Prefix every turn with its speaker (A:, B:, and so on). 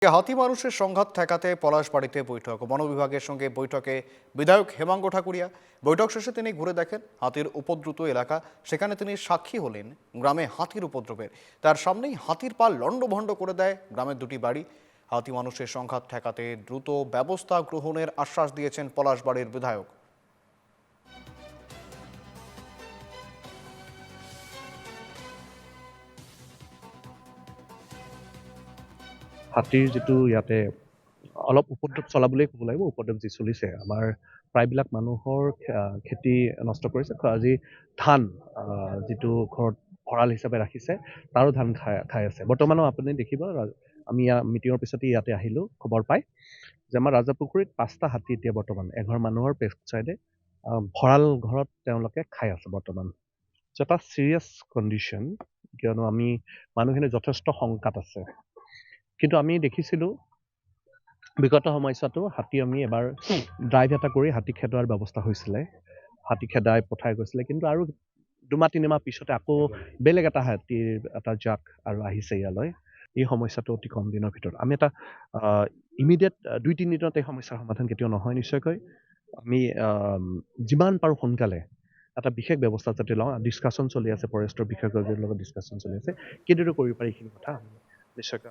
A: হাতি মানুষের সংঘাত ঠেকাতে পলাশবাড়িতে বৈঠক। বন বিভাগের সঙ্গে বৈঠকে বিধায়ক হেমাঙ্গ ঠাকুরিয়া। বৈঠক শেষে তিনি ঘুরে দেখেন হাতির উপদ্রুত এলাকা। সেখানে তিনি সাক্ষী হলেন গ্রামে হাতির উপদ্রবের। তার সামনেই হাতির পাল লণ্ডভণ্ড করে দেয় গ্রামের দুটি বাড়ি। হাতি মানুষের সংঘাত ঠেকাতে দ্রুত ব্যবস্থা গ্রহণের আশ্বাস দিয়েছেন পলাশবাড়ির বিধায়ক।
B: হাতীৰ যিটো ইয়াতে অলপ উপদ্ৰৱ চলা বুলিয়ে ক'ব লাগিব। উপদ্ৰৱ যি চলিছে আমাৰ প্ৰায়বিলাক মানুহৰ খেতি নষ্ট কৰিছে। আজি ধান যিটো ঘৰত ভঁৰাল হিচাপে ৰাখিছে তাৰো ধান খাই আছে। বৰ্তমানো আপুনি দেখিব, আমি মিটিঙৰ পিছতে ইয়াতে আহিলোঁ খবৰ পাই যে আমাৰ ৰাজাপুখুৰীত 5টা হাতী এতিয়া বৰ্তমান এঘৰ মানুহৰ বেক চাইডে ভঁৰাল ঘৰত তেওঁলোকে খাই আছে বৰ্তমান। এটা চিৰিয়াছ কণ্ডিশ্যন, কিয়নো আমি মানুহখিনি যথেষ্ট শংকাত আছে। কিন্তু আমি দেখিছিলোঁ বিগত সময়ছোৱাতো হাতী আমি এবাৰ ড্ৰাইভ এটা কৰি হাতী খেদোৱাৰ ব্যৱস্থা হৈছিলে। হাতী খেদাই পঠাই গৈছিলে, কিন্তু আৰু 2-3 মাহ পিছতে আকৌ বেলেগ এটা হাতীৰ এটা জাক আৰু আহিছে ইয়ালৈ। এই সমস্যাটো অতি কম দিনৰ ভিতৰত আমি এটা ইমিডিয়েট 2-3 দিনত এই সমস্যাৰ সমাধান কেতিয়াও নহয়। নিশ্চয়কৈ আমি যিমান পাৰোঁ সোনকালে এটা বিশেষ ব্যৱস্থা যাতে লওঁ। ডিছকাশ্যন চলি আছে, ফৰেষ্টৰ বিশেষজ্ঞৰ লগত ডিছকাশ্যন চলি আছে, কেনেদৰে কৰিব পাৰি এইখিনি কথা আমি নিশ্চয়কৈ